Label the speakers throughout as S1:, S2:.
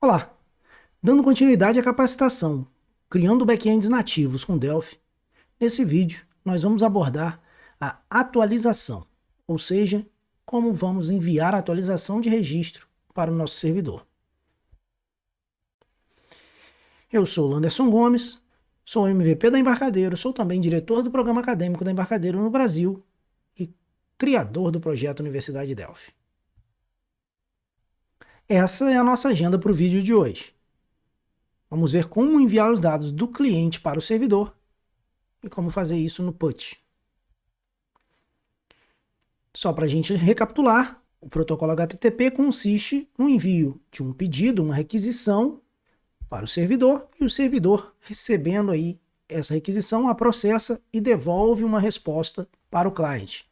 S1: Olá! Dando continuidade à capacitação, criando backends nativos com Delphi, nesse vídeo nós vamos abordar a atualização, ou seja, como vamos enviar a atualização de registro para o nosso servidor. Eu sou o Landerson Gomes, sou MVP da Embarcadero, sou também diretor do programa acadêmico da Embarcadero no Brasil e criador do projeto Universidade Delphi. Essa é a nossa agenda para o vídeo de hoje. Vamos ver como enviar os dados do cliente para o servidor e como fazer isso no PUT. Só para a gente recapitular, o protocolo HTTP consiste no envio de um pedido, uma requisição para o servidor, e o servidor, recebendo aí essa requisição, a processa e devolve uma resposta para o cliente.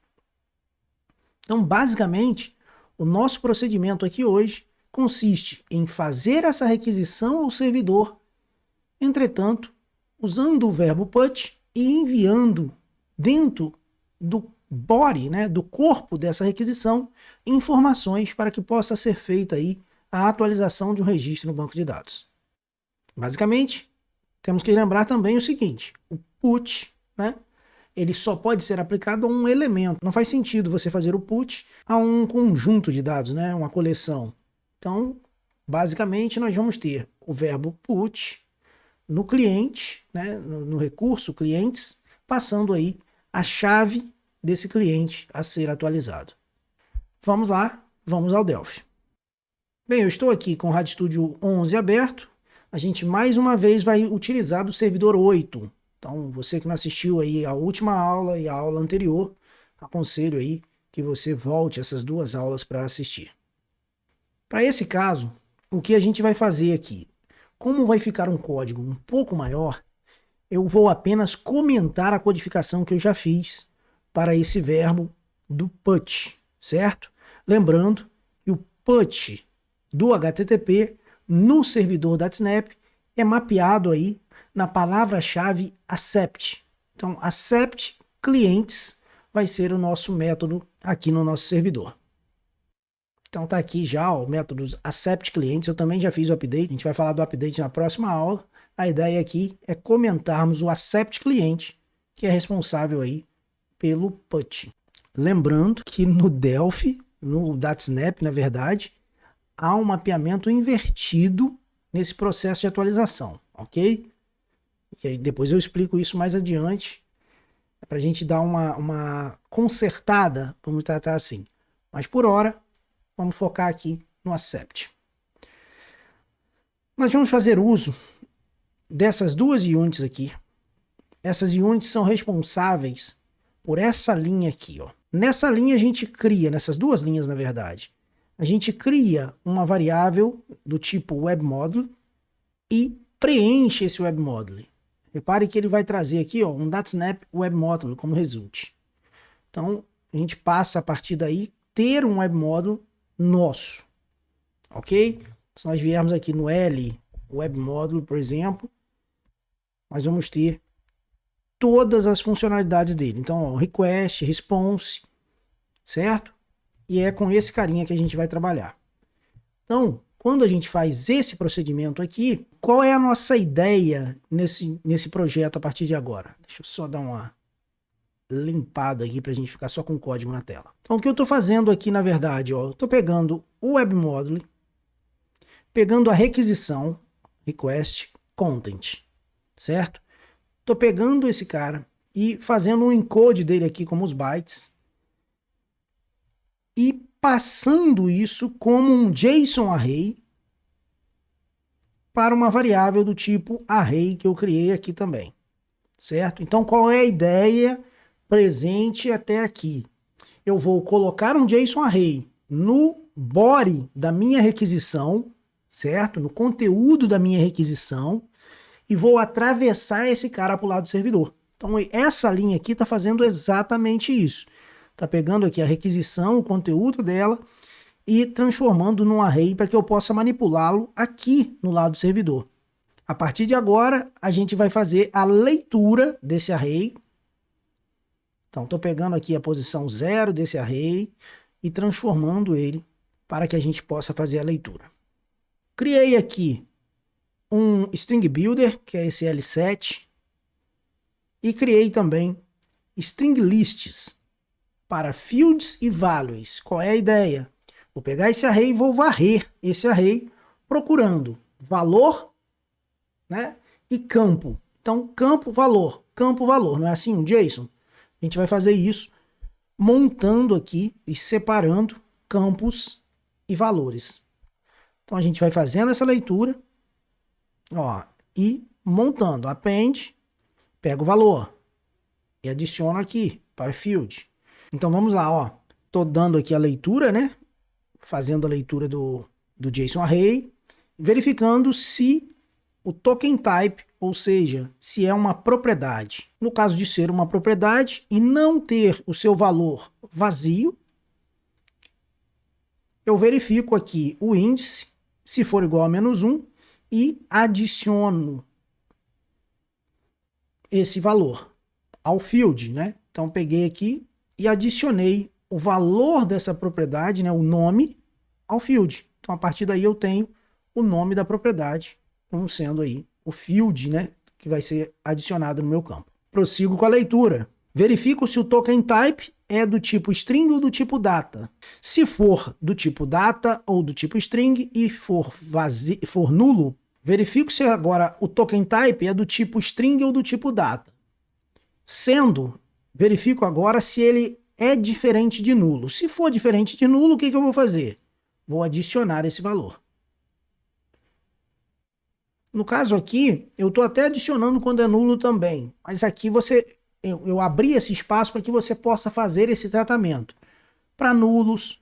S1: Então, basicamente, o nosso procedimento aqui hoje consiste em fazer essa requisição ao servidor, entretanto, usando o verbo put e enviando dentro do body, do corpo dessa requisição, informações para que possa ser feita aí a atualização de um registro no banco de dados. Basicamente, temos que lembrar também o seguinte: o put, ele só pode ser aplicado a um elemento. Não faz sentido você fazer o put a um conjunto de dados, uma coleção. Então, basicamente, nós vamos ter o verbo put no cliente, no recurso clientes, passando aí a chave desse cliente a ser atualizado. Vamos lá, vamos ao Delphi. Bem, eu estou aqui com o RadStudio 11 aberto. A gente mais uma vez vai utilizar do servidor 8. Então, você que não assistiu aí a última aula e a aula anterior, aconselho aí que você volte essas duas aulas para assistir. Para esse caso, o que a gente vai fazer aqui? Como vai ficar um código um pouco maior, eu vou apenas comentar a codificação que eu já fiz para esse verbo do put, certo? Lembrando que o put do HTTP no servidor da Snap é mapeado aí na palavra-chave accept. Então, accept clientes vai ser o nosso método aqui no nosso servidor. Então tá aqui já o método accept clientes, eu também já fiz o update, a gente vai falar do update na próxima aula. A ideia aqui é comentarmos o accept cliente, que é responsável aí pelo put. Lembrando que no Delphi, no DataSnap, na verdade, há um mapeamento invertido nesse processo de atualização, ok? E aí depois eu explico isso mais adiante, para a gente dar uma consertada, vamos tratar assim. Mas por hora, vamos focar aqui no accept. Nós vamos fazer uso dessas duas units aqui. Essas units são responsáveis por essa linha aqui, ó. Nessa linha a gente cria, nessas duas linhas na verdade, a gente cria uma variável do tipo WebModule e preenche esse WebModule. Repare que ele vai trazer aqui, ó, um DataSnap WebModule como result. Então a gente passa a partir daí ter um WebModule nosso, ok? Se nós viermos aqui no L WebModule, por exemplo, nós vamos ter todas as funcionalidades dele. Então, ó, request, response, certo? E é com esse carinha que a gente vai trabalhar. Então, quando a gente faz esse procedimento aqui, qual é a nossa ideia nesse projeto a partir de agora? Deixa eu só dar uma limpada aqui para a gente ficar só com o código na tela. Então, o que eu estou fazendo aqui, na verdade, ó, eu estou pegando o WebModule, pegando a requisição, request, content, certo? Estou pegando esse cara e fazendo um encode dele aqui como os bytes e passando isso como um JSON array para uma variável do tipo array que eu criei aqui também, certo? Então, qual é a ideia presente até aqui? Eu vou colocar um JSON array no body da minha requisição, certo? No conteúdo da minha requisição, e vou atravessar esse cara para o lado do servidor. Então, essa linha aqui está fazendo exatamente isso. Está pegando aqui a requisição, o conteúdo dela, e transformando num array para que eu possa manipulá-lo aqui no lado do servidor. A partir de agora, a gente vai fazer a leitura desse array. Então, estou pegando aqui a posição 0 desse array e transformando ele para que a gente possa fazer a leitura. Criei aqui um string builder, que é esse L7, e criei também string lists para fields e values. Qual é a ideia? Vou pegar esse array e vou varrer esse array procurando valor, né, e campo. Então, campo, valor, não é assim um JSON? A gente vai fazer isso montando aqui e separando campos e valores. Então, a gente vai fazendo essa leitura, ó, e montando. Append, pego o valor e adiciono aqui para field. Então, vamos lá, ó. Tô dando aqui a leitura, né? Fazendo a leitura do JSON Array, verificando se o token type, ou seja, se é uma propriedade. No caso de ser uma propriedade e não ter o seu valor vazio, eu verifico aqui o índice, se for igual a -1, e adiciono esse valor ao field, né? Então peguei aqui e adicionei o valor dessa propriedade, né, o nome, ao field. Então a partir daí eu tenho o nome da propriedade como sendo aí o field, né, que vai ser adicionado no meu campo. Prossigo com a leitura. Verifico se o token type é do tipo string ou do tipo data. Se for do tipo data ou do tipo string e for nulo, verifico se agora o token type é do tipo string ou do tipo data. Sendo, verifico agora se ele é diferente de nulo. Se for diferente de nulo, o que eu vou fazer? Vou adicionar esse valor. No caso aqui, eu estou até adicionando quando é nulo também, mas aqui eu abri esse espaço para que você possa fazer esse tratamento. Para nulos,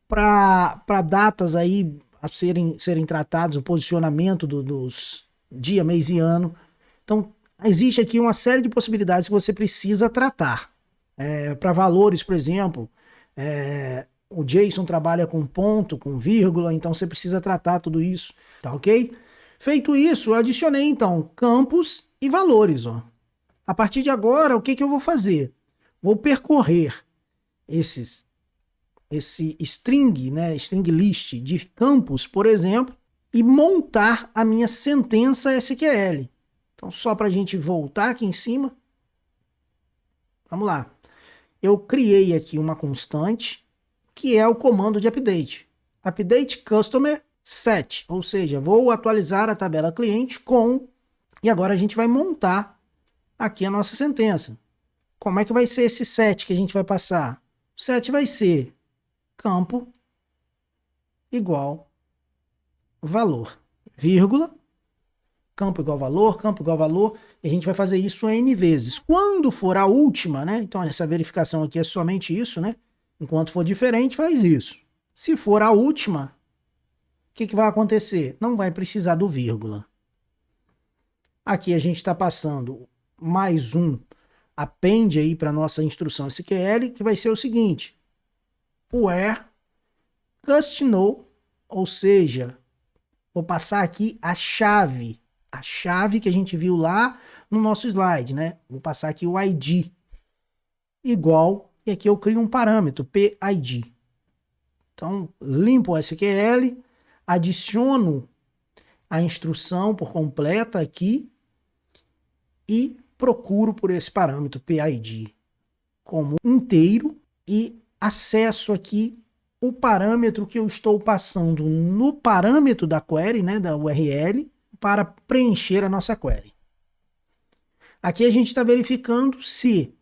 S1: para datas aí a serem tratados, o posicionamento dos dia, mês e ano. Então, existe aqui uma série de possibilidades que você precisa tratar. Para valores, por exemplo, o JSON trabalha com ponto, com vírgula, então você precisa tratar tudo isso, tá ok? Feito isso, eu adicionei então campos e valores. Ó. A partir de agora, o que eu vou fazer? Vou percorrer esse string, né, string list de campos, por exemplo, e montar a minha sentença SQL. Então, só para a gente voltar aqui em cima, vamos lá. Eu criei aqui uma constante, que é o comando de update. Update customer set, ou seja, vou atualizar a tabela cliente com... E agora a gente vai montar aqui a nossa sentença. Como é que vai ser esse set que a gente vai passar? O set vai ser campo igual valor, vírgula, campo igual valor, e a gente vai fazer isso N vezes. Quando for a última, né? Então essa verificação aqui é somente isso, né? Enquanto for diferente, faz isso. Se for a última, o que vai acontecer? Não vai precisar do vírgula. Aqui a gente está passando mais um append aí para nossa instrução SQL, que vai ser o seguinte: where custNo, ou seja, vou passar aqui a chave que a gente viu lá no nosso slide, né? Vou passar aqui o ID igual, e aqui eu crio um parâmetro, PID. Então, limpo o SQL, adiciono a instrução por completa aqui e procuro por esse parâmetro PID como inteiro e acesso aqui o parâmetro que eu estou passando no parâmetro da query, né, da URL, para preencher a nossa query. Aqui a gente está verificando se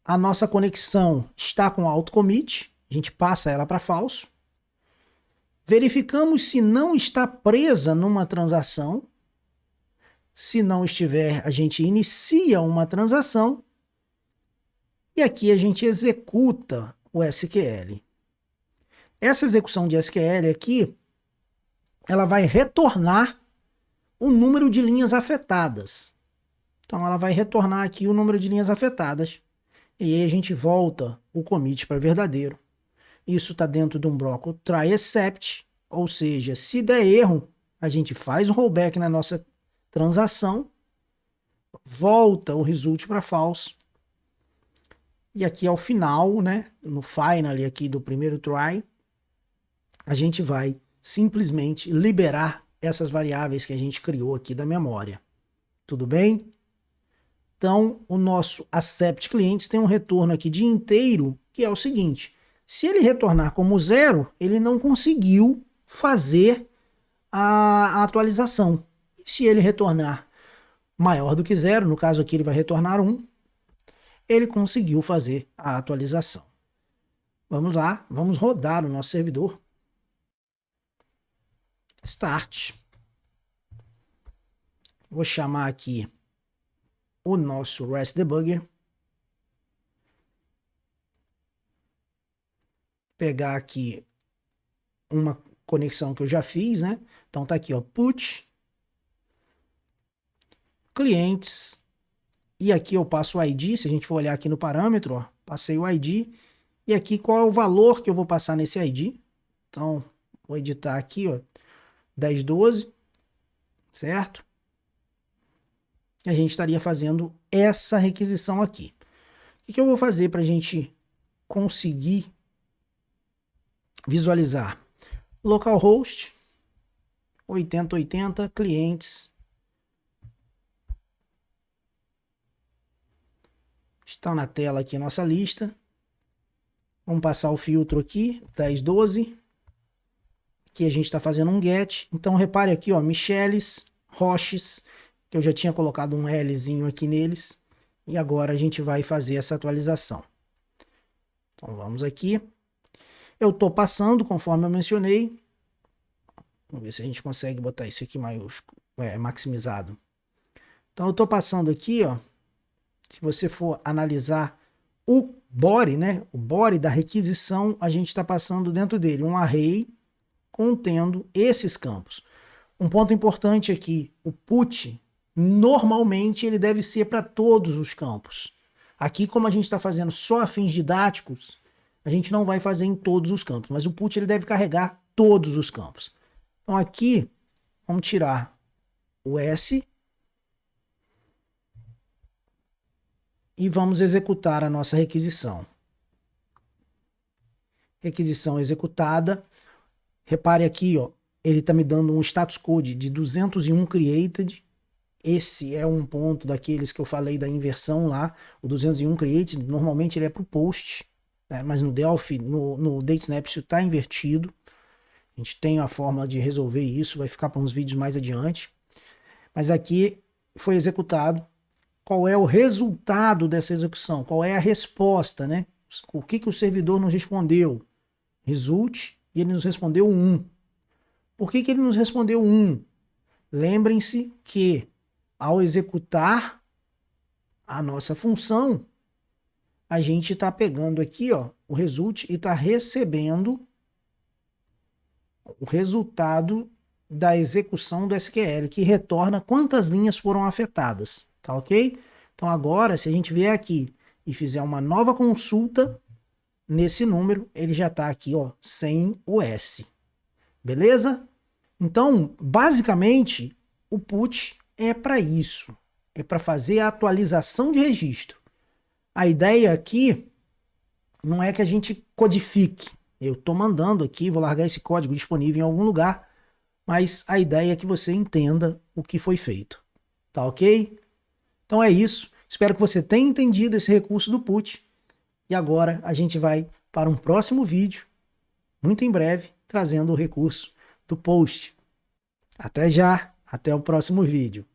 S1: a nossa conexão está com autocommit, a gente passa ela para falso. Verificamos se não está presa numa transação. Se não estiver, a gente inicia uma transação. E aqui a gente executa o SQL. Essa execução de SQL aqui, ela vai retornar o número de linhas afetadas. Então ela vai retornar aqui o número de linhas afetadas. E aí a gente volta o commit para verdadeiro. Isso está dentro de um bloco try except, ou seja, se der erro, a gente faz um rollback na nossa transação, volta o result para false. E aqui ao final, né, no final aqui do primeiro try, a gente vai simplesmente liberar essas variáveis que a gente criou aqui da memória. Tudo bem? Então, o nosso accept clientes tem um retorno aqui de inteiro, que é o seguinte: se ele retornar como 0, ele não conseguiu fazer a atualização. E se ele retornar maior do que 0, no caso aqui ele vai retornar 1, ele conseguiu fazer a atualização. Vamos lá, vamos rodar o nosso servidor. Start. Vou chamar aqui o nosso REST Debugger. Pegar aqui uma conexão que eu já fiz, né? Então tá aqui, ó, put clientes, e aqui eu passo o ID. Se a gente for olhar aqui no parâmetro, ó, passei o ID, e aqui qual é o valor que eu vou passar nesse ID. Então, vou editar aqui, ó, 1012, certo? A gente estaria fazendo essa requisição aqui. O que eu vou fazer para a gente conseguir visualizar? Localhost 8080 clientes. Está na tela aqui a nossa lista. Vamos passar o filtro aqui, 1012. Aqui a gente está fazendo um get. Então repare aqui, ó, Micheles, Roches, que eu já tinha colocado um Lzinho aqui neles. E agora a gente vai fazer essa atualização. Então vamos aqui. Eu estou passando, conforme eu mencionei. Vamos ver se a gente consegue botar isso aqui maiúsculo, maximizado. Então eu estou passando aqui, ó. Se você for analisar o body, né? O body da requisição, a gente está passando dentro dele um array contendo esses campos. Um ponto importante aqui, o put, normalmente ele deve ser para todos os campos. Aqui, como a gente está fazendo só a fins didáticos, a gente não vai fazer em todos os campos, mas o put ele deve carregar todos os campos. Então aqui, vamos tirar o S e vamos executar a nossa requisição. Requisição executada. Repare aqui, ó, ele está me dando um status code de 201 created. Esse é um ponto daqueles que eu falei da inversão lá. O 201 created, normalmente ele é para o post, né? Mas no Delphi, no DateSnap, isso está invertido. A gente tem a fórmula de resolver isso, vai ficar para uns vídeos mais adiante. Mas aqui foi executado. Qual é o resultado dessa execução? Qual é a resposta, né? O que o servidor nos respondeu? Result, e ele nos respondeu 1. Por que ele nos respondeu 1? Lembrem-se que ao executar a nossa função, a gente está pegando aqui, ó, o result e está recebendo o resultado da execução do SQL, que retorna quantas linhas foram afetadas, tá ok? Então agora, se a gente vier aqui e fizer uma nova consulta nesse número, ele já está aqui, ó, sem o S. Beleza? Então, basicamente, o put é para isso. É para fazer a atualização de registro. A ideia aqui não é que a gente codifique. Eu estou mandando aqui, vou largar esse código disponível em algum lugar, mas a ideia é que você entenda o que foi feito. Tá ok? Então é isso. Espero que você tenha entendido esse recurso do put. E agora a gente vai para um próximo vídeo, muito em breve, trazendo o recurso do post. Até já, até o próximo vídeo.